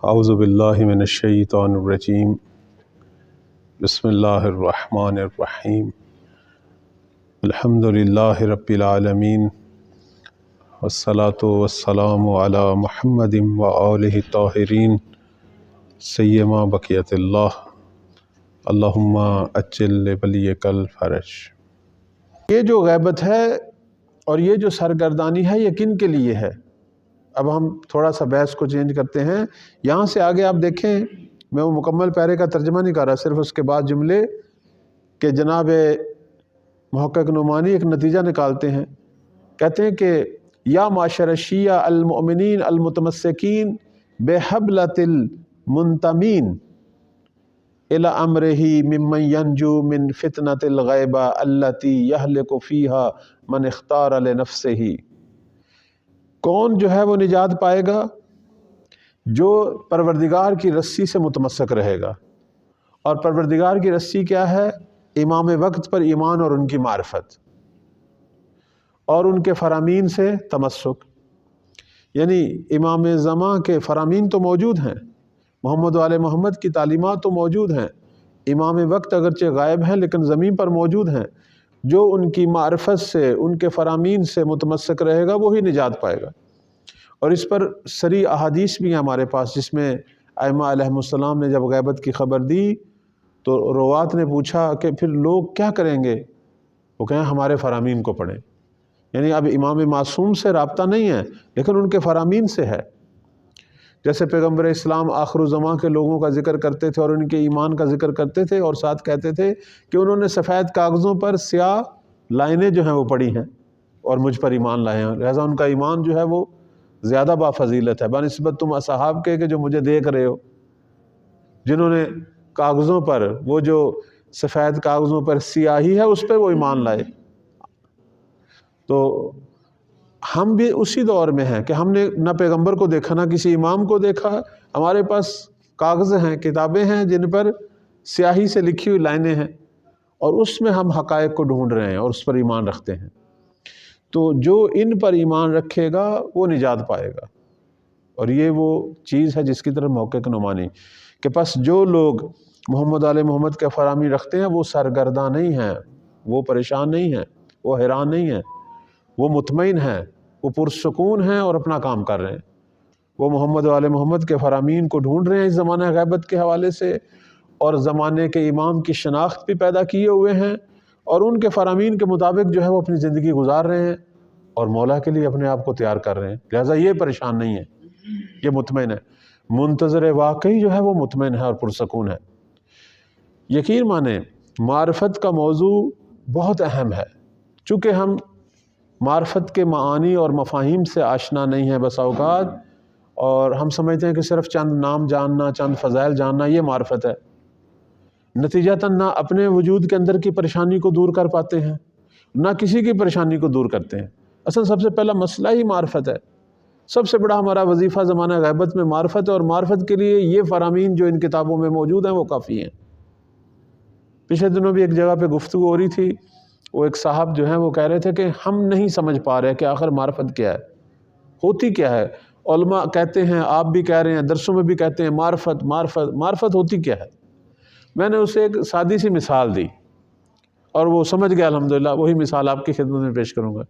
اعوذ باللہ من الشیطان الرجیم بسم اللہ الرحمن الرحیم الحمد للہ رب العالمین والصلاة والسلام علی محمد وآلہ الطاہرین سیما بقیت اللہ اللہم اجل لولیک الفرج۔ یہ جو غیبت ہے اور یہ جو سرگردانی ہے یہ کن کے لیے ہے؟ اب ہم تھوڑا سا بحث کو چینج کرتے ہیں۔ یہاں سے آگے آپ دیکھیں، میں وہ مکمل پیرے کا ترجمہ نہیں کر رہا، صرف اس کے بعد جملے کہ جناب محقق نعمانی ایک نتیجہ نکالتے ہیں، کہتے ہیں کہ یا معاشر الشیعہ المؤمنین المتمسکین بحبلۃ المنتمین الی امرہ ممن ینجو من فتنۃ الغیبہ التی یہلک فیہا من اختار لنفسہ۔ کون جو ہے وہ نجات پائے گا؟ جو پروردگار کی رسی سے متمسک رہے گا۔ اور پروردگار کی رسی کیا ہے؟ امام وقت پر ایمان اور ان کی معرفت اور ان کے فرامین سے تمسک۔ یعنی امام زمان کے فرامین تو موجود ہیں، محمد و آل محمد کی تعلیمات تو موجود ہیں، امام وقت اگرچہ غائب ہیں لیکن زمین پر موجود ہیں۔ جو ان کی معرفت سے، ان کے فرامین سے متمسک رہے گا وہی نجات پائے گا۔ اور اس پر صریح احادیث بھی ہیں ہمارے پاس، جس میں ائمہ علیہ السلام نے جب غیبت کی خبر دی تو روات نے پوچھا کہ پھر لوگ کیا کریں گے؟ وہ کہیں ہمارے فرامین کو پڑھیں۔ یعنی اب امام معصوم سے رابطہ نہیں ہے لیکن ان کے فرامین سے ہے۔ جیسے پیغمبر اسلام آخر الزمان کے لوگوں کا ذکر کرتے تھے اور ان کے ایمان کا ذکر کرتے تھے، اور ساتھ کہتے تھے کہ انہوں نے سفید کاغذوں پر سیاہ لائنیں جو ہیں وہ پڑھی ہیں اور مجھ پر ایمان لائے ہیں، لہذا ان کا ایمان جو ہے وہ زیادہ بافضیلت ہے بنسبت تم اصحاب کے کہ جو مجھے دیکھ رہے ہو، جنہوں نے کاغذوں پر، وہ جو سفید کاغذوں پر سیاہی ہے اس پہ وہ ایمان لائے۔ تو ہم بھی اسی دور میں ہیں کہ ہم نے نہ پیغمبر کو دیکھا نہ کسی امام کو دیکھا، ہمارے پاس کاغذ ہیں، کتابیں ہیں جن پر سیاہی سے لکھی ہوئی لائنیں ہیں، اور اس میں ہم حقائق کو ڈھونڈ رہے ہیں اور اس پر ایمان رکھتے ہیں۔ تو جو ان پر ایمان رکھے گا وہ نجات پائے گا، اور یہ وہ چیز ہے جس کی طرف محقق نعمانی کہ پس جو لوگ محمد علیہ محمد کے فرامی رکھتے ہیں وہ سرگرداں نہیں ہیں، وہ پریشان نہیں ہیں، وہ حیران نہیں ہیں، وہ مطمئن ہیں، وہ پرسکون ہیں اور اپنا کام کر رہے ہیں۔ وہ محمد علیہ محمد کے فرامین کو ڈھونڈ رہے ہیں اس زمانہ غیبت کے حوالے سے، اور زمانے کے امام کی شناخت بھی پیدا کیے ہوئے ہیں، اور ان کے فرامین کے مطابق جو ہے وہ اپنی زندگی گزار رہے ہیں اور مولا کے لیے اپنے آپ کو تیار کر رہے ہیں۔ لہٰذا یہ پریشان نہیں ہے، یہ مطمئن ہے۔ منتظر واقعی جو ہے وہ مطمئن ہے اور پرسکون ہے۔ یقین مانیں معرفت کا موضوع بہت اہم ہے، چونکہ ہم معرفت کے معانی اور مفاہیم سے آشنا نہیں ہیں بسا اوقات، اور ہم سمجھتے ہیں کہ صرف چند نام جاننا، چند فضائل جاننا یہ معرفت ہے۔ نتیجتاً نہ اپنے وجود کے اندر کی پریشانی کو دور کر پاتے ہیں، نہ کسی کی پریشانی کو دور کرتے ہیں۔ اصل سب سے پہلا مسئلہ ہی معرفت ہے۔ سب سے بڑا ہمارا وظیفہ زمانہ غیبت میں معرفت ہے، اور معرفت کے لیے یہ فرامین جو ان کتابوں میں موجود ہیں وہ کافی ہیں۔ پچھلے دنوں بھی ایک جگہ پہ گفتگو ہو رہی تھی، وہ ایک صاحب جو ہیں وہ کہہ رہے تھے کہ ہم نہیں سمجھ پا رہے کہ آخر معرفت کیا ہے، ہوتی کیا ہے۔ علماء کہتے ہیں، آپ بھی کہہ رہے ہیں، درسوں میں بھی کہتے ہیں معرفت معرفت معرفت ہوتی کیا ہے۔ میں نے اسے ایک سادی سی مثال دی اور وہ سمجھ گیا الحمدللہ، وہی مثال آپ کی خدمت میں پیش کروں گا۔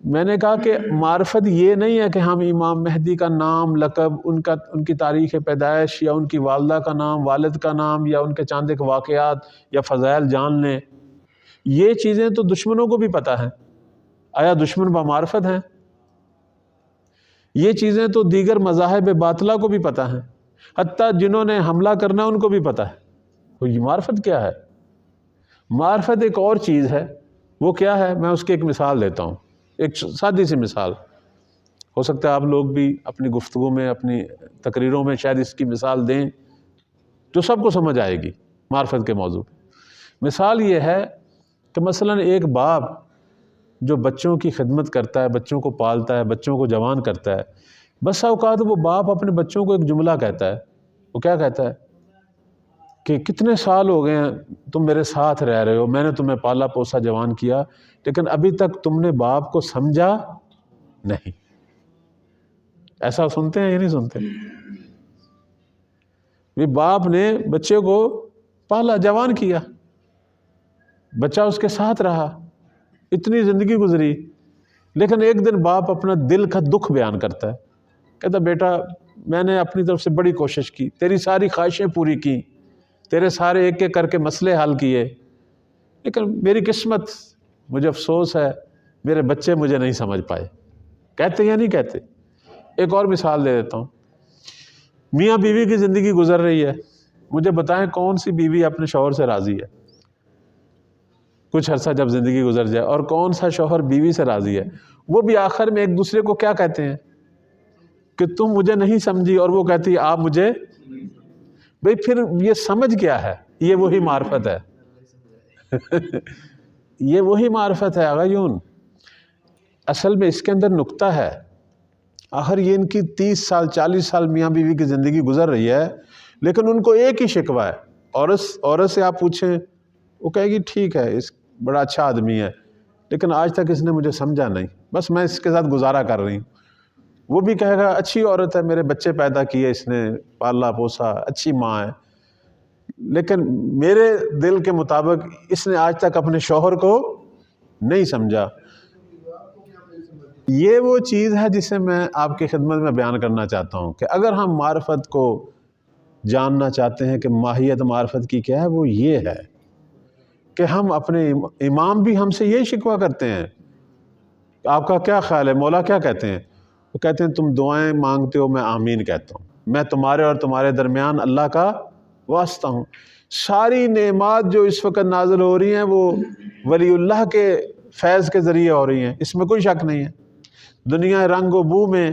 میں نے کہا کہ معرفت یہ نہیں ہے کہ ہم امام مہدی کا نام، لقب، ان کی تاریخ پیدائش، یا ان کی والدہ کا نام، والد کا نام، یا ان کے چاند ایک واقعات یا فضائل جان لیں۔ یہ چیزیں تو دشمنوں کو بھی پتہ ہیں، آیا دشمن بمعرفت ہیں؟ یہ چیزیں تو دیگر مذاہب باطلہ کو بھی پتہ ہیں، حتیٰ جنہوں نے حملہ کرنا ان کو بھی پتہ ہے۔ تو یہ معرفت کیا ہے؟ معرفت ایک اور چیز ہے، وہ کیا ہے؟ میں اس کی ایک مثال دیتا ہوں، ایک سادی سی مثال۔ ہو سکتا ہے آپ لوگ بھی اپنی گفتگو میں، اپنی تقریروں میں شاید اس کی مثال دیں جو سب کو سمجھ آئے گی معرفت کے موضوع پہ۔ مثال یہ ہے کہ مثلاً ایک باپ جو بچوں کی خدمت کرتا ہے، بچوں کو پالتا ہے، بچوں کو جوان کرتا ہے، بس اوقات وہ باپ اپنے بچوں کو ایک جملہ کہتا ہے۔ وہ کیا کہتا ہے کہ کتنے سال ہو گئے ہیں تم میرے ساتھ رہ رہے ہو، میں نے تمہیں پالا پوسا جوان کیا، لیکن ابھی تک تم نے باپ کو سمجھا نہیں۔ ایسا سنتے ہیں یا نہیں سنتے؟ بھی باپ نے بچے کو پالا، جوان کیا، بچہ اس کے ساتھ رہا، اتنی زندگی گزری، لیکن ایک دن باپ اپنا دل کا دکھ بیان کرتا ہے، کہتا بیٹا میں نے اپنی طرف سے بڑی کوشش کی، تیری ساری خواہشیں پوری کی، تیرے سارے ایک ایک کر کے مسئلے حل کیے، لیکن میری قسمت، مجھے افسوس ہے میرے بچے مجھے نہیں سمجھ پائے۔ کہتے یا نہیں کہتے؟ ایک اور مثال دے دیتا ہوں، میاں بیوی کی زندگی گزر رہی ہے، مجھے بتائیں کون سی بیوی اپنے شوہر سے راضی ہے کچھ عرصہ جب زندگی گزر جائے، اور کون سا شوہر بیوی سے راضی ہے؟ وہ بھی آخر میں ایک دوسرے کو کیا کہتے ہیں کہ تم مجھے نہیں سمجھی، اور وہ کہتی ہے آپ مجھے، بھئی پھر یہ سمجھ کیا ہے؟ یہ وہی معرفت ہے یہ وہی معرفت ہے آغایون۔ اصل میں اس کے اندر نکتہ ہے، آخر یہ ان کی 30 سال 40 سال میاں بیوی کی زندگی گزر رہی ہے، لیکن ان کو ایک ہی شکوہ ہے، عورت سے آپ پوچھیں وہ کہے گی ٹھیک ہے اس بڑا اچھا آدمی ہے، لیکن آج تک اس نے مجھے سمجھا نہیں، بس میں اس کے ساتھ گزارا کر رہی ہوں۔ وہ بھی کہے گا اچھی عورت ہے، میرے بچے پیدا کیے اس نے، پالا پوسا، اچھی ماں ہے، لیکن میرے دل کے مطابق اس نے آج تک اپنے شوہر کو نہیں سمجھا۔ یہ وہ چیز ہے جسے میں آپ کی خدمت میں بیان کرنا چاہتا ہوں کہ اگر ہم معرفت کو جاننا چاہتے ہیں کہ ماہیت معرفت کی کیا ہے، وہ یہ ہے کہ ہم اپنے امام بھی ہم سے یہی شکوہ کرتے ہیں، آپ کا کیا خیال ہے، مولا کیا کہتے ہیں؟ وہ کہتے ہیں تم دعائیں مانگتے ہو، میں آمین کہتا ہوں، میں تمہارے اور تمہارے درمیان اللہ کا واسطہ ہوں، ساری نعمات جو اس وقت نازل ہو رہی ہیں وہ ولی اللہ کے فیض کے ذریعے ہو رہی ہیں، اس میں کوئی شک نہیں ہے، دنیا رنگ و بو میں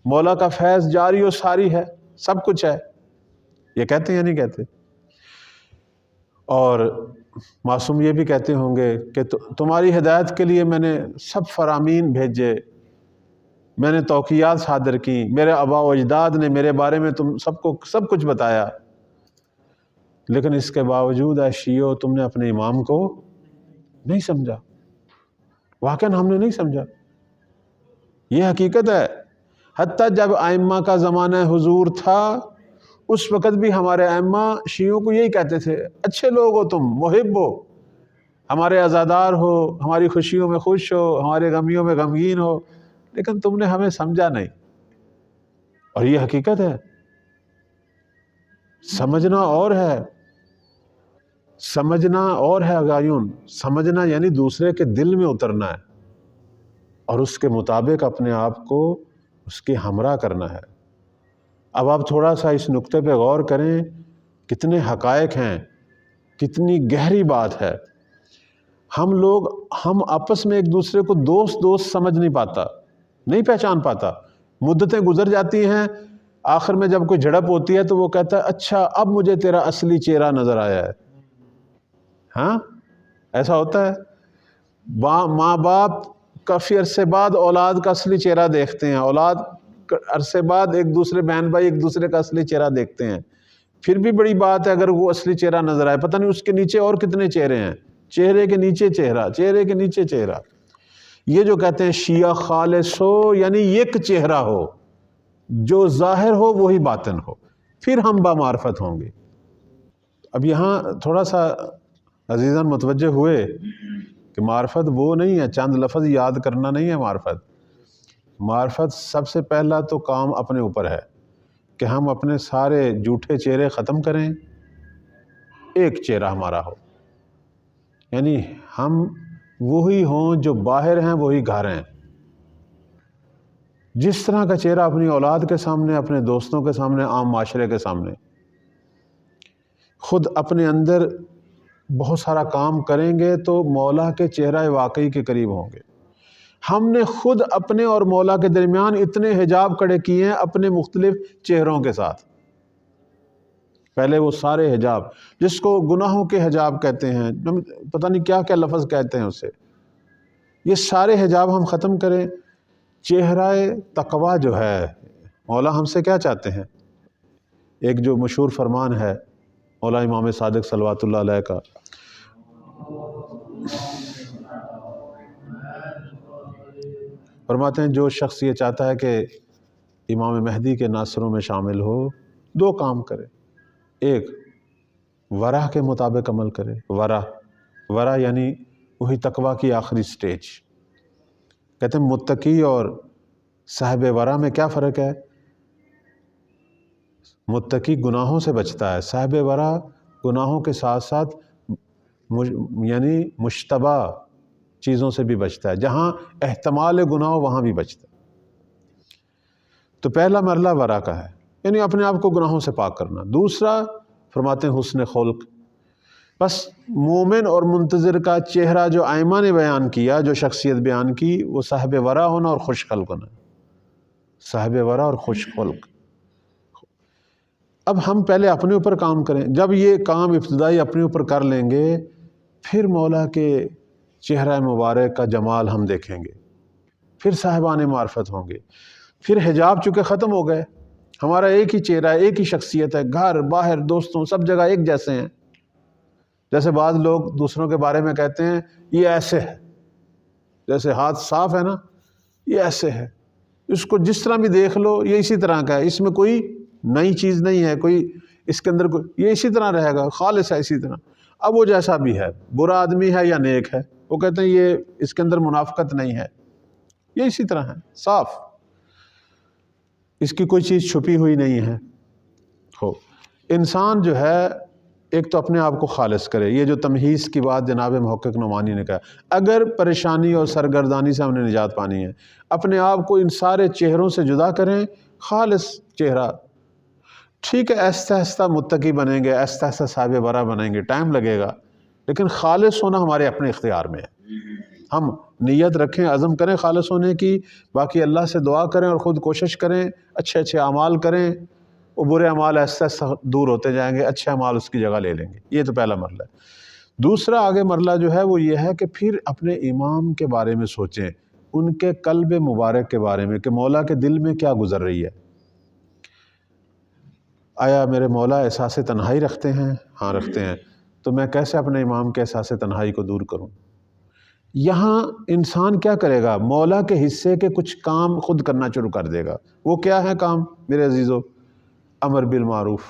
مولا کا فیض جاری و ساری ہے، سب کچھ ہے، یہ کہتے ہیں یا نہیں کہتے؟ اور معصوم یہ بھی کہتے ہوں گے کہ تمہاری ہدایت کے لیے میں نے سب فرامین بھیجے، میں نے توقیات صادر کی، میرے آباء و اجداد نے میرے بارے میں تم سب کو سب کچھ بتایا، لیکن اس کے باوجود اے شیعو تم نے اپنے امام کو نہیں سمجھا، واقعاً ہم نے نہیں سمجھا، یہ حقیقت ہے۔ حتیٰ جب ائمہ کا زمانہ حضور تھا اس وقت بھی ہمارے ائمہ شیعوں کو یہی کہتے تھے، اچھے لوگ ہو تم، محب ہو، ہمارے عزادار ہو، ہماری خوشیوں میں خوش ہو، ہمارے غمیوں میں غمگین ہو، لیکن تم نے ہمیں سمجھا نہیں، اور یہ حقیقت ہے۔ سمجھنا اور ہے، سمجھنا اور ہے آغایون، سمجھنا یعنی دوسرے کے دل میں اترنا ہے اور اس کے مطابق اپنے آپ کو اس کے ہمراہ کرنا ہے۔ اب آپ تھوڑا سا اس نقطے پہ غور کریں، کتنے حقائق ہیں، کتنی گہری بات ہے۔ ہم آپس میں ایک دوسرے کو دوست سمجھ نہیں پاتا، نہیں پہچان پاتا، مدتیں گزر جاتی ہیں، آخر میں جب کوئی جھڑپ ہوتی ہے تو وہ کہتا ہے اچھا اب مجھے تیرا اصلی چہرہ نظر آیا ہے۔ ہاں ایسا ہوتا ہے، ماں باپ کافی عرصے بعد اولاد کا اصلی چہرہ دیکھتے ہیں، اولاد عرصے بعد ایک دوسرے بہن بھائی ایک دوسرے کا اصلی چہرہ دیکھتے ہیں، پھر بھی بڑی بات ہے اگر وہ اصلی چہرہ نظر آئے، پتہ نہیں اس کے نیچے اور کتنے چہرے ہیں، چہرے کے نیچے چہرہ، چہرے کے نیچے چہرہ۔ یہ جو کہتے ہیں شیعہ خالص ہو یعنی ایک چہرہ ہو، جو ظاہر ہو وہی باطن ہو، پھر ہم بامعرفت ہوں گے۔ اب یہاں تھوڑا سا عزیزان متوجہ ہوئے کہ معرفت وہ نہیں ہے، چند لفظ یاد کرنا نہیں ہے معرفت۔ معرفت سب سے پہلا تو کام اپنے اوپر ہے کہ ہم اپنے سارے جھوٹے چہرے ختم کریں، ایک چہرہ ہمارا ہو، یعنی ہم وہی ہوں جو باہر ہیں وہی گھر ہیں۔ جس طرح کا چہرہ اپنی اولاد کے سامنے، اپنے دوستوں کے سامنے، عام معاشرے کے سامنے، خود اپنے اندر بہت سارا کام کریں گے تو مولا کے چہرہ واقعی کے قریب ہوں گے۔ ہم نے خود اپنے اور مولا کے درمیان اتنے حجاب کھڑے کیے ہیں اپنے مختلف چہروں کے ساتھ۔ پہلے وہ سارے حجاب جس کو گناہوں کے حجاب کہتے ہیں، پتہ نہیں کیا کیا لفظ کہتے ہیں اسے، یہ سارے حجاب ہم ختم کریں۔ چہرہ تقویٰ جو ہے، مولا ہم سے کیا چاہتے ہیں؟ ایک جو مشہور فرمان ہے مولا امام صادق صلوات اللہ علیہ کا، فرماتے ہیں جو شخص یہ چاہتا ہے کہ امام مہدی کے ناصروں میں شامل ہو، دو کام کرے۔ ایک ورع کے مطابق عمل کرے. ورع یعنی وہی تقویٰ کی آخری سٹیج. کہتے ہیں متقی اور صاحب ورع میں کیا فرق ہے؟ متقی گناہوں سے بچتا ہے، صاحب ورع گناہوں کے ساتھ ساتھ یعنی مشتبہ چیزوں سے بھی بچتا ہے، جہاں احتمال گناہ وہاں بھی بچتا ہے. تو پہلا مرحلہ ورع کا ہے، یعنی اپنے آپ کو گناہوں سے پاک کرنا. دوسرا فرماتے ہیں حسن خلق. بس مومن اور منتظر کا چہرہ جو ائمہ نے بیان کیا، جو شخصیت بیان کی، وہ صاحب ورع ہونا اور خوش خلق ہونا. صاحب ورع اور خوش خلق. اب ہم پہلے اپنے اوپر کام کریں. جب یہ کام ابتدائی اپنے اوپر کر لیں گے، پھر مولا کے چہرہ مبارک کا جمال ہم دیکھیں گے، پھر صاحبان معرفت ہوں گے. پھر حجاب چونکہ ختم ہو گئے، ہمارا ایک ہی چہرہ ہے، ایک ہی شخصیت ہے، گھر باہر دوستوں سب جگہ ایک جیسے ہیں. جیسے بعض لوگ دوسروں کے بارے میں کہتے ہیں یہ ایسے ہے، جیسے ہاتھ صاف ہے نا، یہ ایسے ہے، اس کو جس طرح بھی دیکھ لو یہ اسی طرح کا ہے، اس میں کوئی نئی چیز نہیں ہے، کوئی اس کے اندر کوئی، یہ اسی طرح رہے گا، خالص ہے اسی طرح. اب وہ جیسا بھی ہے، برا آدمی ہے یا نیک ہے، وہ کہتے ہیں یہ اس کے اندر منافقت نہیں ہے، یہ اسی طرح ہے، صاف، اس کی کوئی چیز چھپی ہوئی نہیں ہے. انسان جو ہے ایک تو اپنے آپ کو خالص کرے. یہ جو تمہیز کی بات جناب محقق نعمانی نے کہا، اگر پریشانی اور سرگردانی سے ہم نے نجات پانی ہے، اپنے آپ کو ان سارے چہروں سے جدا کریں، خالص چہرہ. ٹھیک ہے آہستہ آہستہ متقی بنیں گے، آہستہ آہستہ صاحب ورع بنیں گے، ٹائم لگے گا، لیکن خالص ہونا ہمارے اپنے اختیار میں ہے. ہم نیت رکھیں، عزم کریں خالص ہونے کی، باقی اللہ سے دعا کریں اور خود کوشش کریں، اچھے اچھے اعمال کریں، وہ برے اعمال آہستہ آہستہ دور ہوتے جائیں گے، اچھے اعمال اس کی جگہ لے لیں گے. یہ تو پہلا مرحلہ ہے. دوسرا آگے مرحلہ جو ہے وہ یہ ہے کہ پھر اپنے امام کے بارے میں سوچیں، ان کے قلب مبارک کے بارے میں کہ مولا کے دل میں کیا گزر رہی ہے. آیا میرے مولا احساس تنہائی رکھتے ہیں؟ ہاں رکھتے ہیں. تو میں کیسے اپنے امام کے احساس تنہائی کو دور کروں؟ یہاں انسان کیا کرے گا؟ مولا کے حصے کے کچھ کام خود کرنا شروع کر دے گا. وہ کیا ہے کام میرے عزیزو؟ امر بالمعروف.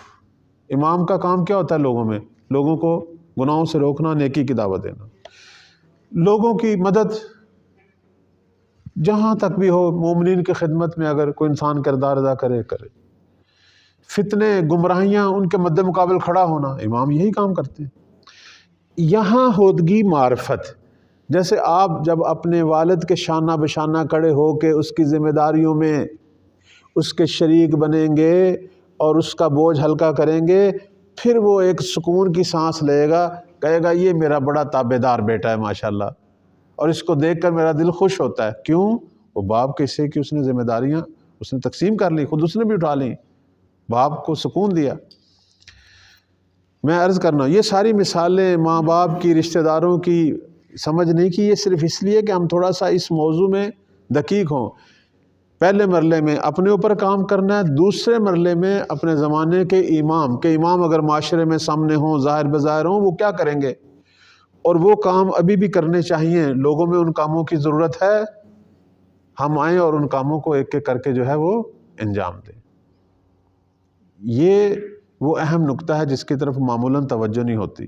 امام کا کام کیا ہوتا ہے لوگوں میں؟ لوگوں کو گناہوں سے روکنا، نیکی کی دعوت دینا، لوگوں کی مدد جہاں تک بھی ہو، مومنین کی خدمت میں اگر کوئی انسان کردار ادا کرے. فتنے گمراہیاں ان کے مد مقابل کھڑا ہونا، امام یہی کام کرتے ہیں. یہاں ہوگی معرفت. جیسے آپ جب اپنے والد کے شانہ بشانہ کھڑے ہو کے اس کی ذمہ داریوں میں اس کے شریک بنیں گے اور اس کا بوجھ ہلکا کریں گے، پھر وہ ایک سکون کی سانس لے گا، کہے گا یہ میرا بڑا تابعدار بیٹا ہے ماشاءاللہ، اور اس کو دیکھ کر میرا دل خوش ہوتا ہے. کیوں؟ وہ باپ کے حصے کی اس نے ذمہ داریاں اس نے تقسیم کر لی، خود اس نے بھی اٹھا لی، باپ کو سکون دیا. میں عرض کرنا یہ ساری مثالیں ماں باپ کی، رشتہ داروں کی سمجھ نہیں کی، یہ صرف اس لیے کہ ہم تھوڑا سا اس موضوع میں دقیق ہوں. پہلے مرحلے میں اپنے اوپر کام کرنا ہے، دوسرے مرحلے میں اپنے زمانے کے امام اگر معاشرے میں سامنے ہوں، ظاہر بظاہر ہوں، وہ کیا کریں گے، اور وہ کام ابھی بھی کرنے چاہیے. لوگوں میں ان کاموں کی ضرورت ہے، ہم آئیں اور ان کاموں کو ایک ایک کر کے جو ہے وہ انجام دیں. یہ وہ اہم نقطہ ہے جس کی طرف معمولاً توجہ نہیں ہوتی.